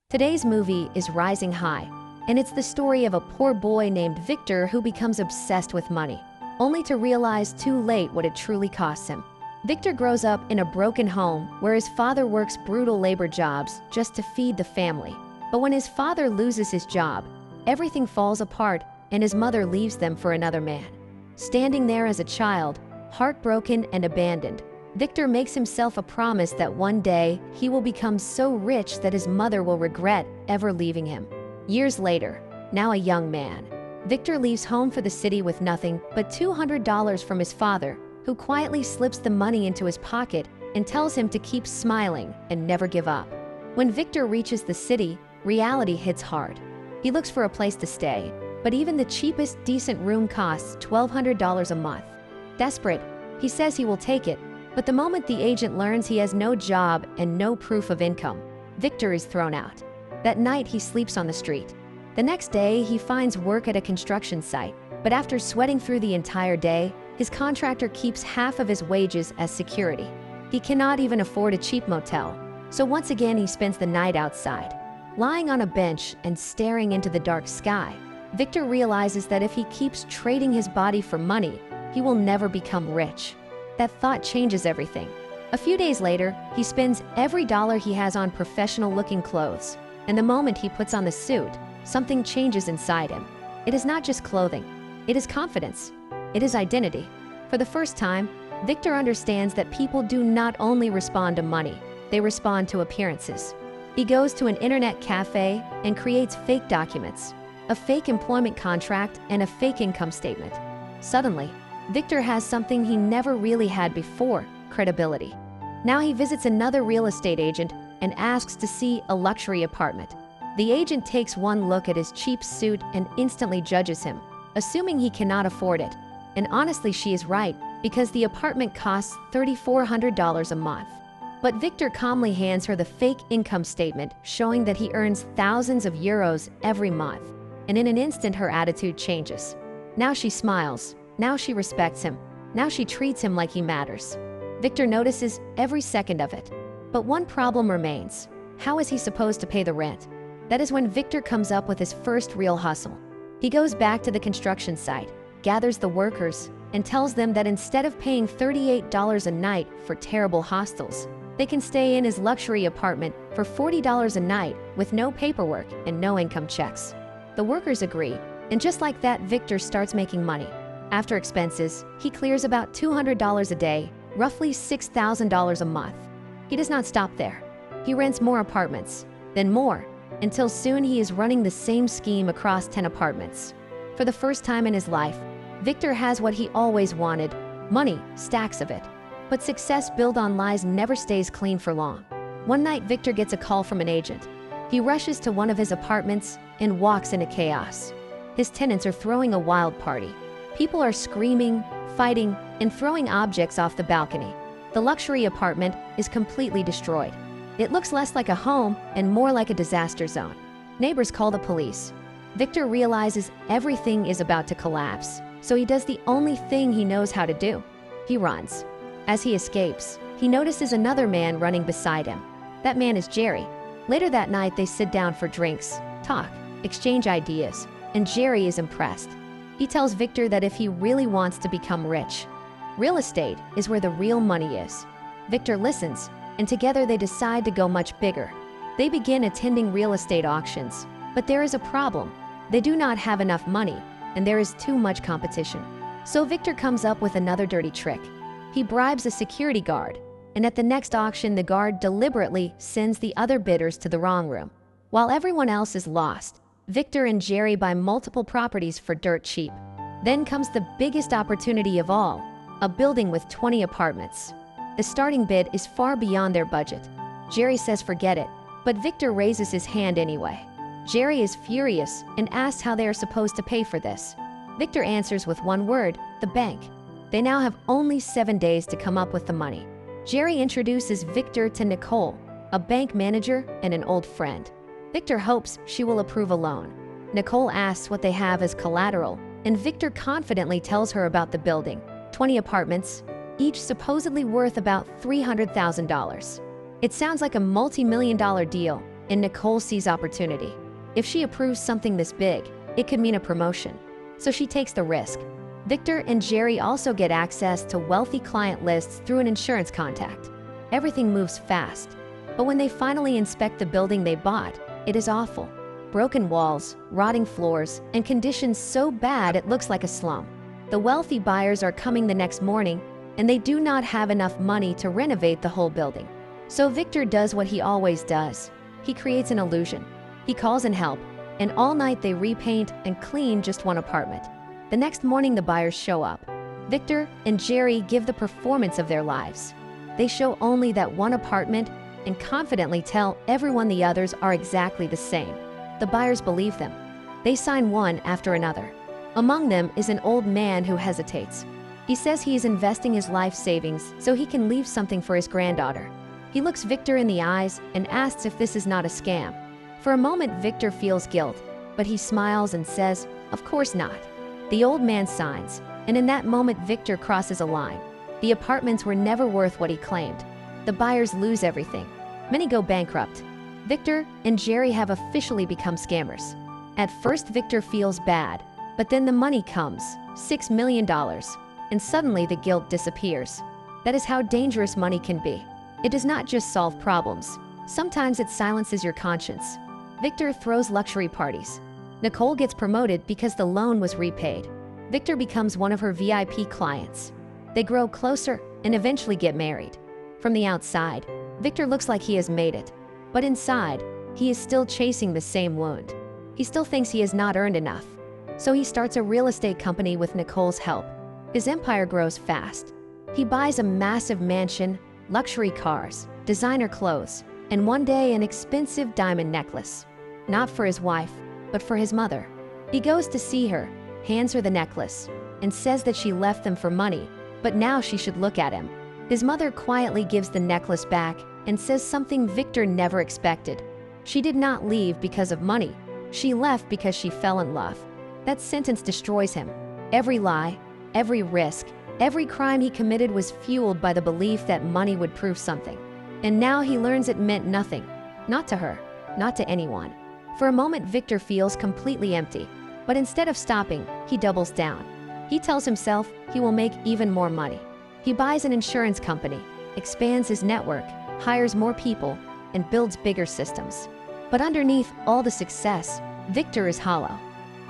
Today's movie is Rising High, and it's the story of a poor boy named Victor who becomes obsessed with money, only to realize too late what it truly costs him. Victor grows up in a broken home where his father works brutal labor jobs just to feed the family. But when his father loses his job, everything falls apart and his mother leaves them for another man. Standing there as a child, heartbroken and abandoned, Victor makes himself a promise that one day he will become so rich that his mother will regret ever leaving him. Years later, now a young man, Victor leaves home for the city with nothing but $200 from his father, who quietly slips the money into his pocket and tells him to keep smiling and never give up. When Victor reaches the city, reality hits hard. He looks for a place to stay, but even the cheapest decent room costs $1,200 a month. Desperate, he says he will take it, but the moment the agent learns he has no job and no proof of income, Victor is thrown out. That night, he sleeps on the street. The next day, he finds work at a construction site, but after sweating through the entire day, his contractor keeps half of his wages as security. He cannot even afford a cheap motel, so once again he spends the night outside. Lying on a bench and staring into the dark sky, Victor realizes that if he keeps trading his body for money, he will never become rich. That thought changes everything. A few days later, he spends every dollar he has on professional-looking clothes, and the moment he puts on the suit, something changes inside him. It is not just clothing. It is confidence. It is identity. For the first time, Victor understands that people do not only respond to money, they respond to appearances. He goes to an internet cafe and creates fake documents, a fake employment contract, and a fake income statement. Suddenly, Victor has something he never really had before: credibility. Now he visits another real estate agent and asks to see a luxury apartment. The agent takes one look at his cheap suit and instantly judges him, assuming he cannot afford it. And honestly, she is right, because the apartment costs $3,400 a month. But Victor calmly hands her the fake income statement, showing that he earns thousands of euros every month. And in an instant, her attitude changes. Now she smiles. Now she respects him. Now she treats him like he matters. Victor notices every second of it. But one problem remains. How is he supposed to pay the rent? That is when Victor comes up with his first real hustle. He goes back to the construction site, gathers the workers, and tells them that instead of paying $38 a night for terrible hostels, they can stay in his luxury apartment for $40 a night with no paperwork and no income checks. The workers agree, and just like that, Victor starts making money. After expenses, he clears about $200 a day, roughly $6,000 a month. He does not stop there. He rents more apartments, then more, until soon he is running the same scheme across 10 apartments. For the first time in his life, Victor has what he always wanted: money, stacks of it. But success built on lies never stays clean for long. One night, Victor gets a call from an agent. He rushes to one of his apartments and walks into chaos. His tenants are throwing a wild party. People are screaming, fighting, and throwing objects off the balcony. The luxury apartment is completely destroyed. It looks less like a home and more like a disaster zone. Neighbors call the police. Victor realizes everything is about to collapse, so he does the only thing he knows how to do. He runs. As he escapes, he notices another man running beside him. That man is Jerry. Later that night, they sit down for drinks, talk, exchange ideas, and Jerry is impressed. He tells Victor that if he really wants to become rich, real estate is where the real money is. Victor listens, and together they decide to go much bigger. They begin attending real estate auctions, but there is a problem. They do not have enough money, and there is too much competition. So Victor comes up with another dirty trick. He bribes a security guard, and at the next auction, the guard deliberately sends the other bidders to the wrong room. While everyone else is lost, Victor and Jerry buy multiple properties for dirt cheap. Then comes the biggest opportunity of all: a building with 20 apartments. The starting bid is far beyond their budget. Jerry says forget it, but Victor raises his hand anyway. Jerry is furious and asks how they are supposed to pay for this. Victor answers with one word: the bank. They now have only 7 days to come up with the money. Jerry introduces Victor to Nicole, a bank manager and an old friend. Victor hopes she will approve a loan. Nicole asks what they have as collateral, and Victor confidently tells her about the building: 20 apartments, each supposedly worth about $300,000. It sounds like a multi-million-dollar deal, and Nicole sees opportunity. If she approves something this big, it could mean a promotion. So she takes the risk. Victor and Jerry also get access to wealthy client lists through an insurance contact. Everything moves fast. But when they finally inspect the building they bought, it is awful. Broken walls, rotting floors, and conditions so bad it looks like a slum. The wealthy buyers are coming the next morning, and they do not have enough money to renovate the whole building. So Victor does what he always does. He creates an illusion. He calls in help, and all night they repaint and clean just one apartment. The next morning the buyers show up. Victor and Jerry give the performance of their lives. They show only that one apartment and confidently tell everyone the others are exactly the same. The buyers believe them. They sign one after another. Among them is an old man who hesitates. He says he is investing his life savings so he can leave something for his granddaughter. He looks Victor in the eyes and asks if this is not a scam. For a moment, Victor feels guilt, but he smiles and says, "Of course not." The old man signs, and in that moment, Victor crosses a line. The apartments were never worth what he claimed. The buyers lose everything. Many go bankrupt. Victor and Jerry have officially become scammers. At first, Victor feels bad, but then the money comes, $6 million, and suddenly the guilt disappears. That is how dangerous money can be. It does not just solve problems. Sometimes it silences your conscience. Victor throws luxury parties. Nicole gets promoted because the loan was repaid. Victor becomes one of her VIP clients. They grow closer and eventually get married. From the outside, Victor looks like he has made it. But inside, he is still chasing the same wound. He still thinks he has not earned enough. So he starts a real estate company with Nicole's help. His empire grows fast. He buys a massive mansion, luxury cars, designer clothes, and one day an expensive diamond necklace. Not for his wife, but for his mother. He goes to see her, hands her the necklace, and says that she left them for money, but now she should look at him. His mother quietly gives the necklace back and says something Victor never expected. She did not leave because of money. She left because she fell in love. That sentence destroys him. Every lie, every risk, every crime he committed was fueled by the belief that money would prove something. And now he learns it meant nothing. Not to her, not to anyone. For a moment, Victor feels completely empty. But instead of stopping, he doubles down. He tells himself he will make even more money. He buys an insurance company, expands his network, hires more people, and builds bigger systems. But underneath all the success, Victor is hollow.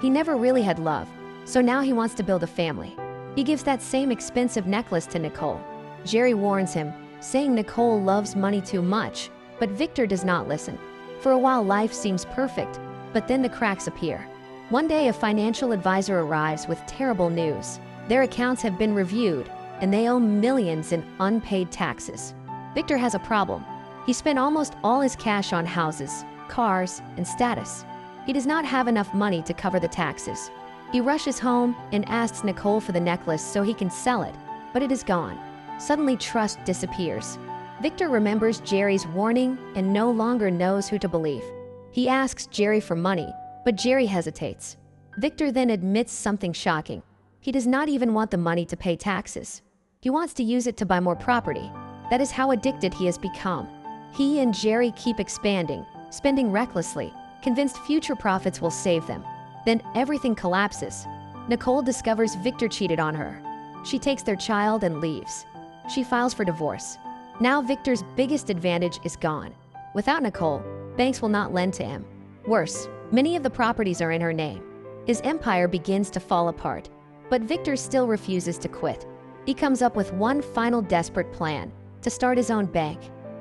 He never really had love, so now he wants to build a family. He gives that same expensive necklace to Nicole. Jerry warns him, saying Nicole loves money too much, but Victor does not listen. For a while, life seems perfect, but then the cracks appear. One day, a financial advisor arrives with terrible news. Their accounts have been reviewed, and they owe millions in unpaid taxes. Victor has a problem. He spent almost all his cash on houses, cars, and status. He does not have enough money to cover the taxes. He rushes home and asks Nicole for the necklace so he can sell it, but it is gone. Suddenly, trust disappears. Victor remembers Jerry's warning and no longer knows who to believe. He asks Jerry for money, but Jerry hesitates. Victor then admits something shocking. He does not even want the money to pay taxes. He wants to use it to buy more property. That is how addicted he has become. He and Jerry keep expanding, spending recklessly, convinced future profits will save them. Then everything collapses. Nicole discovers Victor cheated on her. She takes their child and leaves. She files for divorce. Now Victor's biggest advantage is gone. Without Nicole, banks will not lend to him. Worse, many of the properties are in her name. His empire begins to fall apart, but Victor still refuses to quit. He comes up with one final desperate plan: to start his own bank.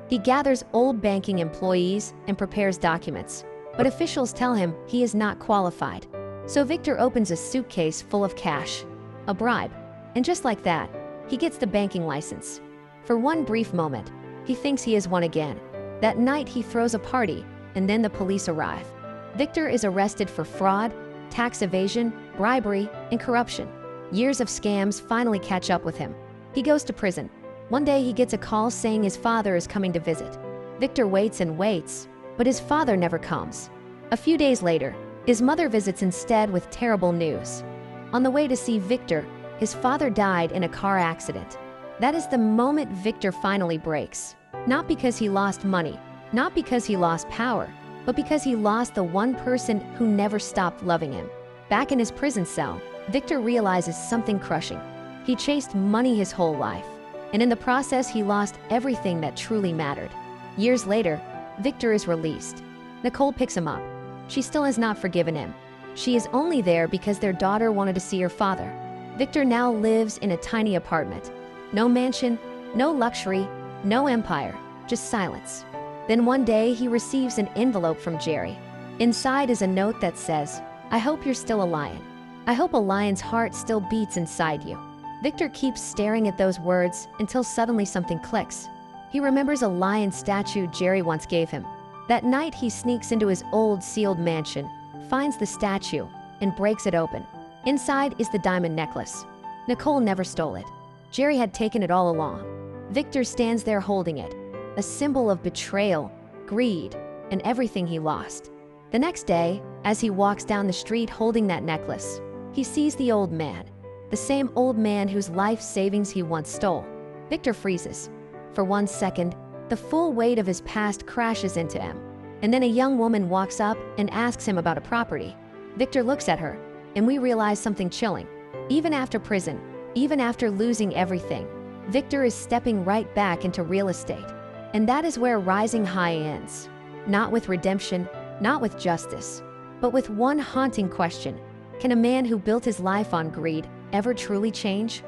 He gathers old banking employees and prepares documents, but officials tell him he is not qualified. So Victor opens a suitcase full of cash, a bribe, and just like that, he gets the banking license. For one brief moment, he thinks he has won again. That night, he throws a party, and then the police arrive. Victor is arrested for fraud, tax evasion, bribery, and corruption. Years of scams finally catch up with him. He goes to prison. One day, he gets a call saying his father is coming to visit. Victor waits and waits, but his father never comes. A few days later, his mother visits instead with terrible news. On the way to see Victor, his father died in a car accident. That is the moment Victor finally breaks. Not because he lost money, not because he lost power, but because he lost the one person who never stopped loving him. Back in his prison cell, Victor realizes something crushing. He chased money his whole life, and in the process he lost everything that truly mattered. Years later, Victor is released. Nicole picks him up. She still has not forgiven him. She is only there because their daughter wanted to see her father. Victor now lives in a tiny apartment. No mansion, no luxury, no empire, just silence. Then one day he receives an envelope from Jerry. Inside is a note that says, "I hope you're still a lion. I hope a lion's heart still beats inside you." Victor keeps staring at those words until suddenly something clicks. He remembers a lion statue Jerry once gave him. That night he sneaks into his old sealed mansion, finds the statue, and breaks it open. Inside is the diamond necklace. Nicole never stole it. Jerry had taken it all along. Victor stands there holding it, a symbol of betrayal, greed, and everything he lost. The next day, as he walks down the street holding that necklace, he sees the old man, the same old man whose life savings he once stole. Victor freezes. For 1 second, the full weight of his past crashes into him. And then a young woman walks up and asks him about a property. Victor looks at her, and we realize something chilling. Even after prison, even after losing everything, Victor is stepping right back into real estate. And that is where Rising High ends. Not with redemption, not with justice, but with one haunting question. Can a man who built his life on greed ever truly change?